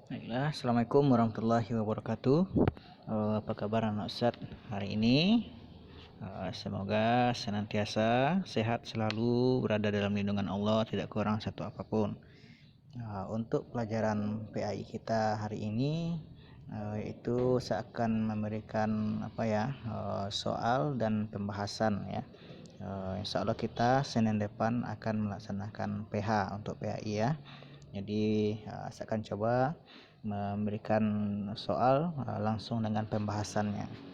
Baiklah, Assalamualaikum warahmatullahi wabarakatuh. Apa kabar anak Ustaz hari ini? Semoga senantiasa sehat selalu, berada dalam lindungan Allah, tidak kurang satu apapun. Untuk pelajaran PAI kita hari ini, itu saya akan memberikan soal dan pembahasan ya. Insya Allah kita Senin depan akan melaksanakan PH untuk PAI ya. Jadi saya akan coba memberikan soal langsung dengan pembahasannya.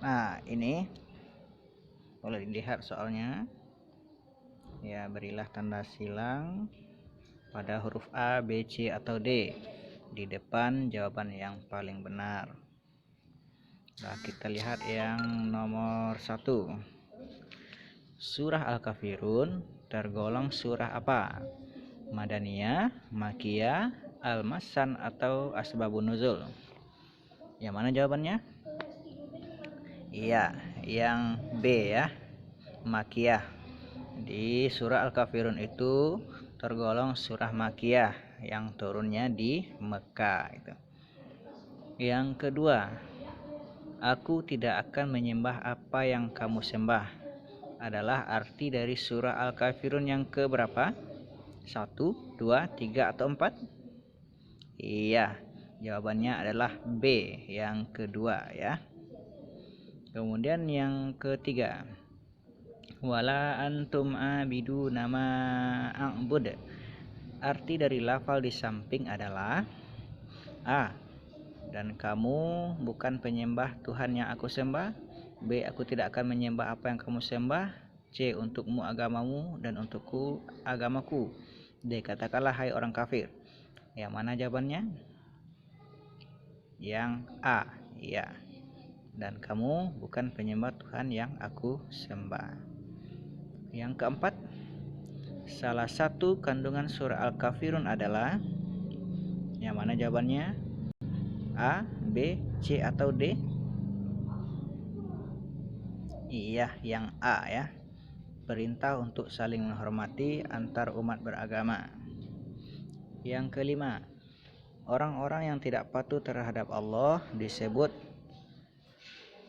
Nah, ini boleh dilihat soalnya. Ya, berilah tanda silang pada huruf A, B, C, atau D di depan jawaban yang paling benar. Nah, kita lihat yang nomor 1. Surah Al-Kafirun tergolong surah apa? Madaniyah, Makkiyah, Al-Masan, atau Asbabun Nuzul? Yang mana jawabannya? Iya, yang B ya, Makkiyah. Di surah Al-Kafirun itu tergolong surah Makkiyah yang turunnya di Mekah itu. Yang kedua, aku tidak akan menyembah apa yang kamu sembah adalah arti dari surah Al-Kafirun yang keberapa? 1, 2, 3, atau 4? Iya, jawabannya adalah B yang kedua ya. Kemudian yang ketiga, wala antum abidu nama a'bud. Arti dari lafal di samping adalah A. Dan kamu bukan penyembah Tuhan yang aku sembah. B. Aku tidak akan menyembah apa yang kamu sembah. C. Untukmu agamamu dan untukku agamaku. D. Katakanlah hai orang kafir. Yang mana jawabannya? Yang A. Iya. Dan kamu bukan penyembah Tuhan yang aku sembah. Yang keempat, salah satu kandungan surah Al-Kafirun adalah, yang mana jawabannya? A, B, C, atau D? Iya, yang A ya. Perintah untuk saling menghormati antar umat beragama. Yang kelima, orang-orang yang tidak patuh terhadap Allah disebut,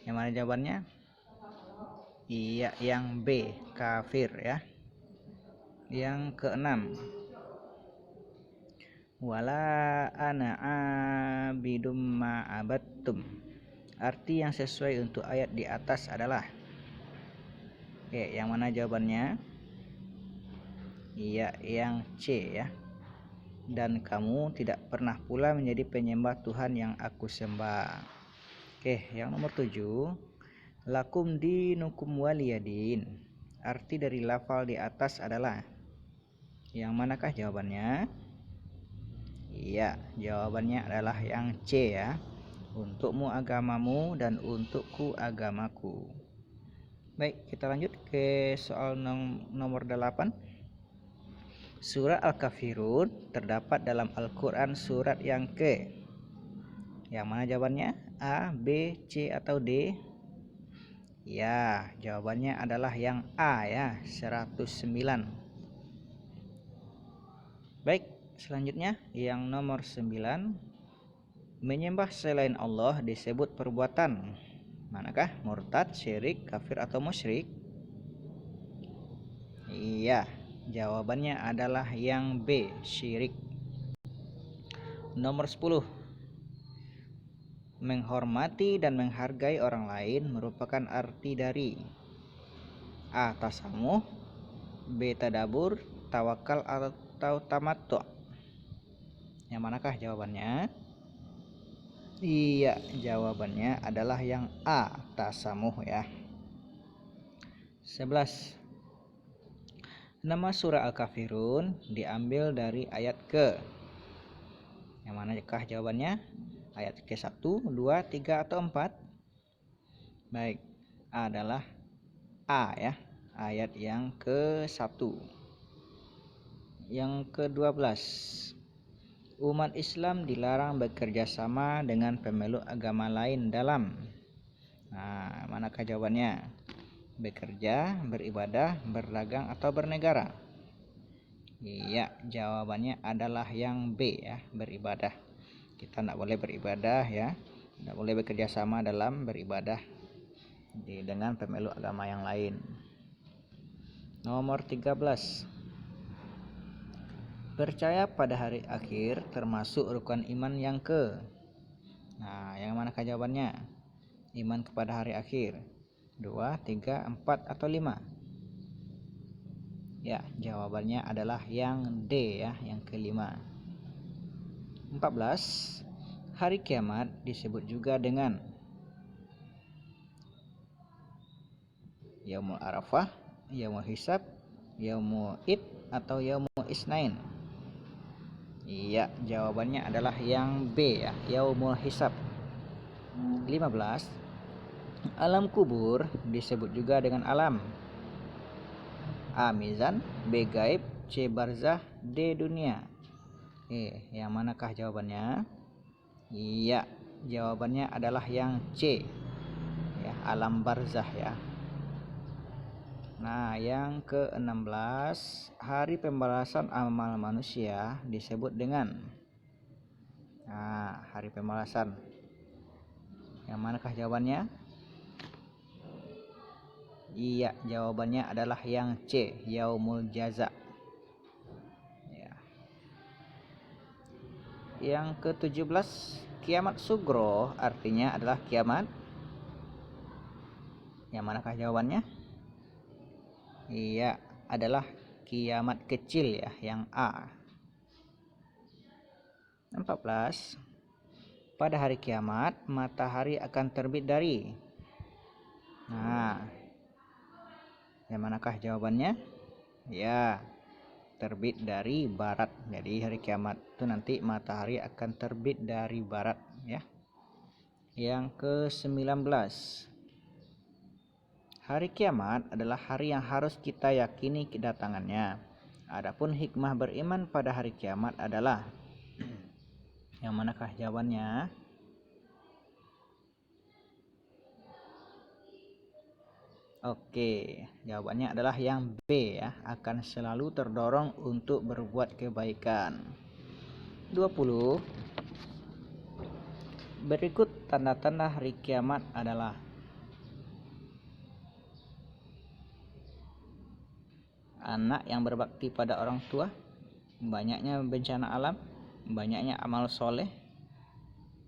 yang mana jawabannya? Iya, yang B, kafir ya. Yang keenam, wala ana abidum ma'abattum. Arti yang sesuai untuk ayat di atas adalah, oke, yang mana jawabannya? Iya, yang C ya. Dan kamu tidak pernah pula menjadi penyembah Tuhan yang aku sembah. Oke, yang nomor 7, lakum dinukum waliyadin. Arti dari lafal di atas adalah, yang manakah jawabannya? Iya, jawabannya adalah yang C ya. Untukmu agamamu dan untukku agamaku. Baik, kita lanjut ke soal nomor 8. Surah Al-Kafirun terdapat dalam Al-Quran surat yang ke, yang mana jawabannya? A, B, C, atau D? Ya, jawabannya adalah yang A ya, 109. Baik, selanjutnya yang nomor 9. Menyembah selain Allah disebut perbuatan. Manakah? Murtad, syirik, kafir, atau musyrik? Iya, jawabannya adalah yang B, syirik. Nomor 10. Menghormati dan menghargai orang lain merupakan arti dari A. Tasamuh, B. Tadabur, tawakal, atau tamattu'. Yang manakah jawabannya? Iya, jawabannya adalah yang A, tasamuh ya. 11. Nama surah Al-Kafirun diambil dari ayat ke, yang manakah jawabannya? Ayat ke 1, 2, 3, atau 4? Baik, adalah A ya, ayat yang ke-1. Yang ke-12, umat Islam dilarang bekerja sama dengan pemeluk agama lain dalam. Nah, manakah jawabannya? Bekerja, beribadah, berdagang, atau bernegara? Iya, jawabannya adalah yang B ya, beribadah. Kita tidak boleh beribadah ya, tidak boleh bekerja sama dalam beribadah dengan pemeluk agama yang lain. Nomor 13, percaya pada hari akhir termasuk rukun iman yang ke. Nah, yang manakah jawabannya? Iman kepada hari akhir. 2, 3, 4, atau 5? Ya, jawabannya adalah yang D ya, yang kelima. 14, hari kiamat disebut juga dengan Yaumul Arafah, Yaumul Hisab, Yaumul Id, atau Yaumul Isnain? Iya, jawabannya adalah yang B ya, Yaumul Hisab. 15, alam kubur disebut juga dengan alam A. Mizan, B. Gaib, C. Barzah, D. Dunia. Yang manakah jawabannya? Iya, jawabannya adalah yang C ya, alam barzah ya. Nah, yang ke-16, hari pembalasan amal manusia disebut dengan hari pembalasan. Yang manakah jawabannya? Iya, jawabannya adalah yang C, Yaumul Jaza. Ya. Yang ke-17, kiamat sugro artinya adalah kiamat. Yang manakah jawabannya? Iya, adalah kiamat kecil ya, yang A. 14, pada hari kiamat matahari akan terbit dari. Nah, yang manakah jawabannya? Ya, terbit dari barat. Jadi hari kiamat itu nanti matahari akan terbit dari barat ya. Yang ke-19, hari kiamat adalah hari yang harus kita yakini kedatangannya. Adapun hikmah beriman pada hari kiamat adalah yang manakah jawabannya? Oke, jawabannya adalah yang B ya, akan selalu terdorong untuk berbuat kebaikan. 20, berikut tanda-tanda hari kiamat adalah anak yang berbakti pada orang tua, banyaknya bencana alam, banyaknya amal soleh,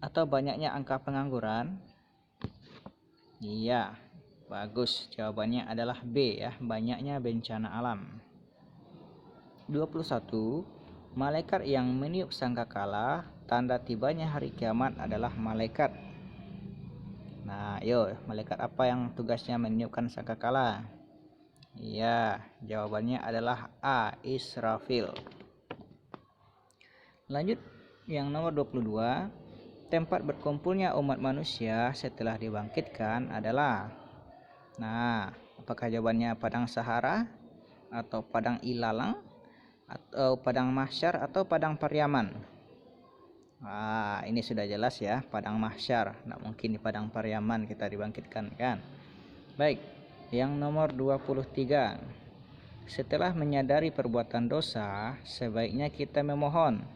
atau banyaknya angka pengangguran? Iya, bagus, jawabannya adalah B ya, banyaknya bencana alam. 21, malaikat yang meniup sangkakala, tanda tibanya hari kiamat adalah malaikat. Nah, ayo, malaikat apa yang tugasnya meniupkan sangkakala? Iya, jawabannya adalah A. Israfil. Lanjut yang nomor 22, tempat berkumpulnya umat manusia setelah dibangkitkan adalah. Nah, apakah jawabannya padang Sahara, atau padang ilalang, atau padang mahsyar, atau padang Pariaman? Ini sudah jelas ya, padang mahsyar. Tidak mungkin di padang Pariaman kita dibangkitkan kan. Baik, yang nomor 23, setelah menyadari perbuatan dosa sebaiknya kita memohon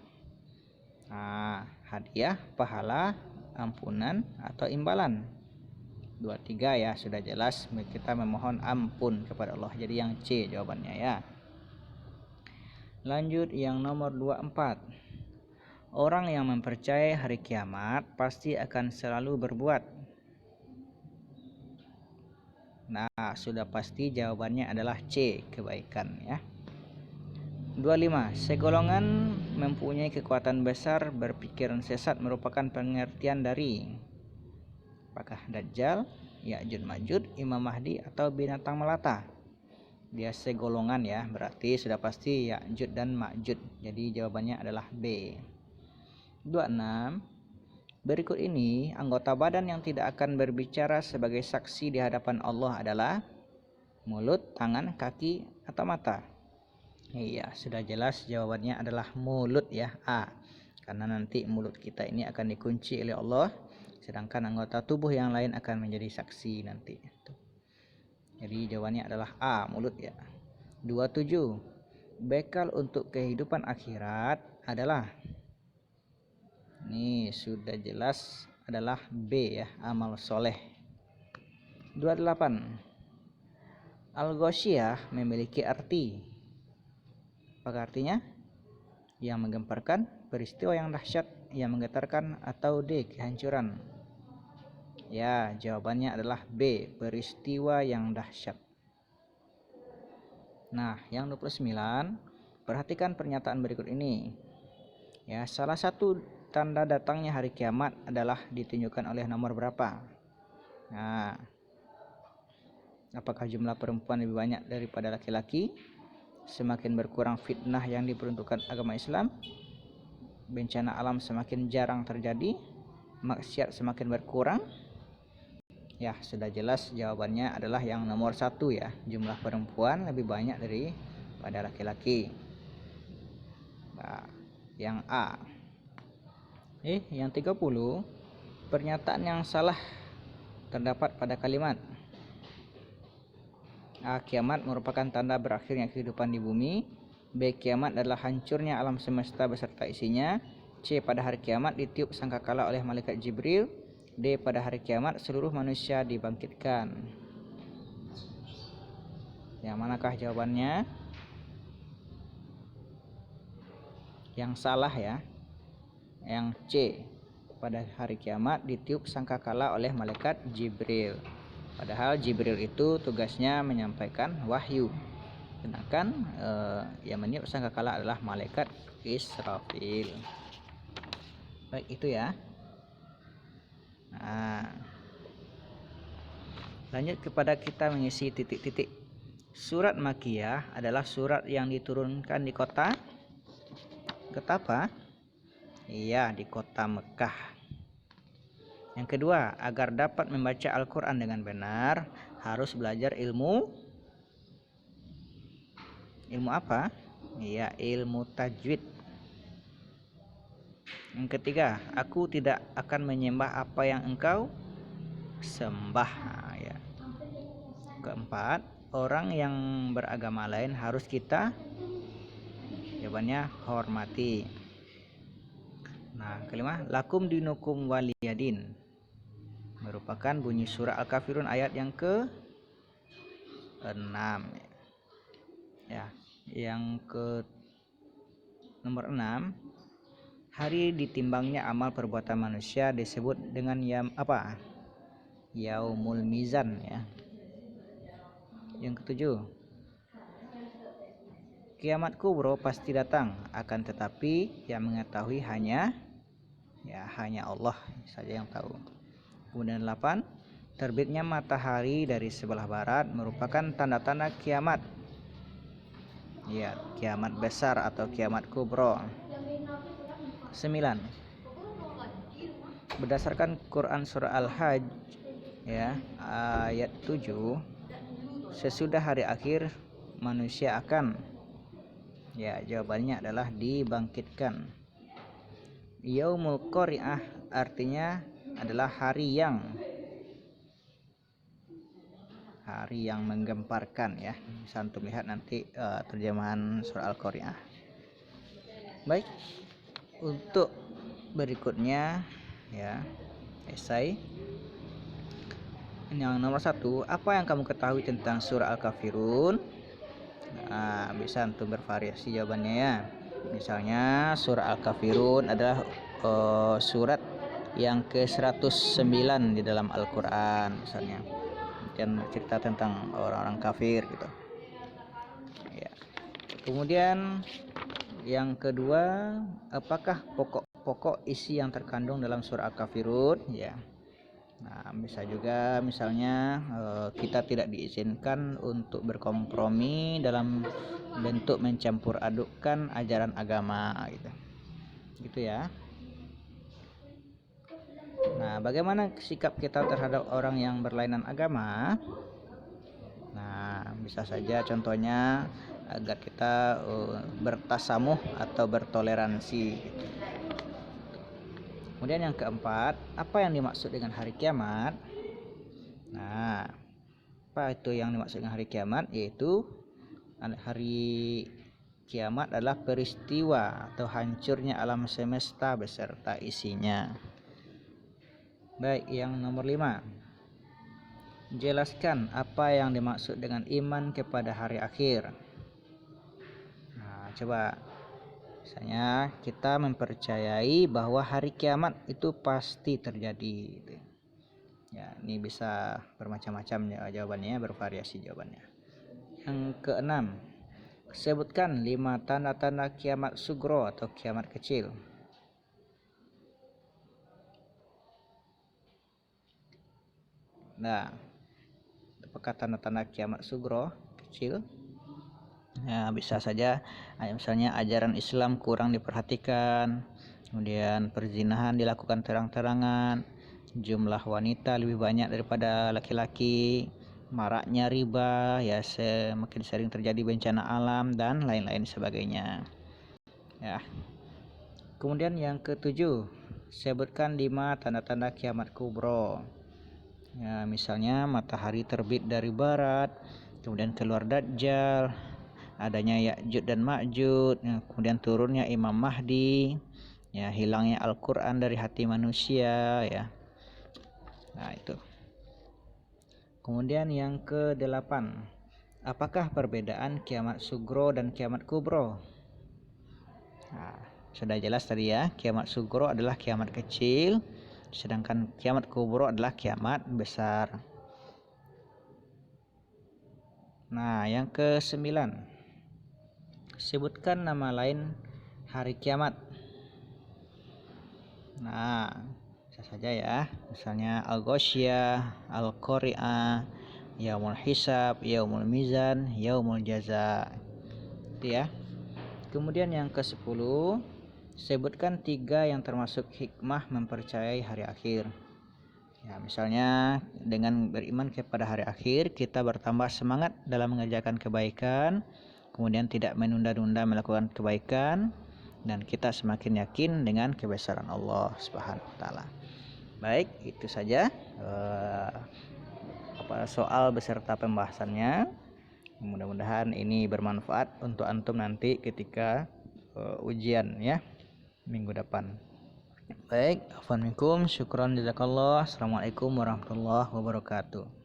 hadiah, pahala, ampunan, atau imbalan. 23 ya, sudah jelas kita memohon ampun kepada Allah. Jadi yang C jawabannya ya. Lanjut yang nomor 24, orang yang mempercayai hari kiamat pasti akan selalu berbuat. Nah, sudah pasti jawabannya adalah C, kebaikan ya. 25, segolongan mempunyai kekuatan besar berpikiran sesat merupakan pengertian dari apakah Dajjal, Ya'juj Ma'juj, Imam Mahdi, atau binatang melata? Dia segolongan ya, berarti sudah pasti Ya'juj dan Ma'juj. Jadi jawabannya adalah B. 26, berikut ini anggota badan yang tidak akan berbicara sebagai saksi di hadapan Allah adalah. Mulut, tangan, kaki, atau mata? Iya, sudah jelas jawabannya adalah mulut ya, A. Karena nanti mulut kita ini akan dikunci oleh Allah, sedangkan anggota tubuh yang lain akan menjadi saksi nanti. Jadi jawabannya adalah A, mulut ya. 27. Bekal untuk kehidupan akhirat adalah, ini sudah jelas adalah B ya, amal soleh. 28. Al-Ghoshiyah memiliki arti. Apa artinya? Yang menggemparkan, peristiwa yang dahsyat, yang menggetarkan, atau D, kehancuran. Ya, jawabannya adalah B, peristiwa yang dahsyat. Nah, yang 29, perhatikan pernyataan berikut ini. Ya, salah satu tanda datangnya hari kiamat adalah ditunjukkan oleh nomor berapa? Nah, apakah jumlah perempuan lebih banyak daripada laki-laki? Semakin berkurang fitnah yang diperuntukkan agama Islam? Bencana alam semakin jarang terjadi? Maksiat semakin berkurang? Ya, sudah jelas jawabannya adalah yang nomor 1 ya. Jumlah perempuan lebih banyak daripada laki-laki. Nah, yang A. Yang 30, pernyataan yang salah terdapat pada kalimat A. Kiamat merupakan tanda berakhirnya kehidupan di bumi. B. Kiamat adalah hancurnya alam semesta beserta isinya. C. Pada hari kiamat ditiup sangkakala oleh malaikat Jibril. D. Pada hari kiamat seluruh manusia dibangkitkan. Yang manakah jawabannya? Yang salah ya. Yang C. Pada hari kiamat ditiup sangkakala oleh malaikat Jibril. Padahal Jibril itu tugasnya menyampaikan wahyu. Sedangkan yang meniup sangkakala adalah malaikat Israfil. Baik, itu ya. Nah, lanjut kepada kita mengisi titik-titik. Surat Makkiyah adalah surat yang diturunkan di kota apa? Iya, di kota Mekah. Yang kedua, agar dapat membaca Al-Quran dengan benar, harus belajar ilmu apa? Iya, ilmu tajwid. Yang ketiga, aku tidak akan menyembah apa yang engkau sembah. Nah, ya. Keempat, orang yang beragama lain harus kita, jawabannya, hormati. Nah, kelima, lakum dinukum waliyadin merupakan bunyi surah Al-Kafirun ayat yang ke-6 ya. Yang ke nomor 6, hari ditimbangnya amal perbuatan manusia disebut dengan apa? Yaumul Mizan ya. Yang ketujuh, kiamat kubro pasti datang, akan tetapi yang mengetahui hanya Allah saja yang tahu. Kemudian 8, terbitnya matahari dari sebelah barat merupakan tanda-tanda kiamat. Ya, kiamat besar atau kiamat kubro. 9, berdasarkan Quran surah Al-Hajj ya, ayat 7, sesudah hari akhir manusia akan, ya, jawabannya adalah dibangkitkan. Yaumul Qari'ah artinya adalah hari yang menggemparkan ya. Bisa untuk lihat nanti terjemahan surah Al-Qari'ah. Baik, untuk berikutnya ya, esai yang nomor 1, apa yang kamu ketahui tentang surah Al-Kafirun? Nah, bisa untuk bervariasi jawabannya ya. Misalnya surah Al-Kafirun adalah surat yang ke-109 di dalam Al-Quran misalnya, dan cerita tentang orang-orang kafir gitu ya. Kemudian yang kedua, apakah pokok-pokok isi yang terkandung dalam surah Al-Kafirun ya. Nah, bisa juga misalnya kita tidak diizinkan untuk berkompromi dalam bentuk mencampur adukkan ajaran agama gitu ya. Nah, bagaimana sikap kita terhadap orang yang berlainan agama? Nah, bisa saja contohnya agar kita bertasamuh atau bertoleransi gitu. Kemudian yang keempat, apa yang dimaksud dengan hari kiamat? Nah, apa itu yang dimaksud dengan hari kiamat? Yaitu hari kiamat adalah peristiwa atau hancurnya alam semesta beserta isinya. Baik, yang nomor 5. Jelaskan apa yang dimaksud dengan iman kepada hari akhir. Nah, coba. Misalnya kita mempercayai bahwa hari kiamat itu pasti terjadi gitu. Ya, ini bisa bermacam-macam ya jawabannya, bervariasi jawabannya. Yang keenam, sebutkan 5 tanda-tanda kiamat sugro atau kiamat kecil. Nah, apakah tanda-tanda kiamat sugro kecil? Ya, bisa saja misalnya ajaran Islam kurang diperhatikan, kemudian perzinahan dilakukan terang-terangan, jumlah wanita lebih banyak daripada laki-laki, maraknya riba, ya semakin sering terjadi bencana alam dan lain-lain sebagainya. Ya. Kemudian yang ketujuh, sebutkan 5 tanda-tanda kiamat kubro. Ya, misalnya matahari terbit dari barat, kemudian keluar Dajjal, adanya Ya'juj dan Ma'juj, kemudian turunnya Imam Mahdi, ya hilangnya Al-Qur'an dari hati manusia, ya. Nah, itu. Kemudian yang ke-8, apakah perbedaan kiamat sugro dan kiamat kubro? Nah, sudah jelas tadi ya, kiamat sugro adalah kiamat kecil, sedangkan kiamat kubro adalah kiamat besar. Nah, yang ke-9, sebutkan nama lain hari kiamat. Nah, bisa saja ya, misalnya Al-Ghasyiyah, Al-Qari'ah, Yaumul Hisab, Yaumul Mizan, Yaumul Jaza. Itu ya. Kemudian yang ke-10, sebutkan 3 yang termasuk hikmah mempercayai hari akhir. Ya, misalnya dengan beriman kepada hari akhir, kita bertambah semangat dalam mengerjakan kebaikan, kemudian tidak menunda-nunda melakukan kebaikan, dan kita semakin yakin dengan kebesaran Allah Subhanahu wa taala. Baik, itu saja soal beserta pembahasannya. Mudah-mudahan ini bermanfaat untuk antum nanti ketika ujian ya minggu depan. Baik, afwan minkum, syukran jazakallah. Assalamualaikum warahmatullahi wabarakatuh.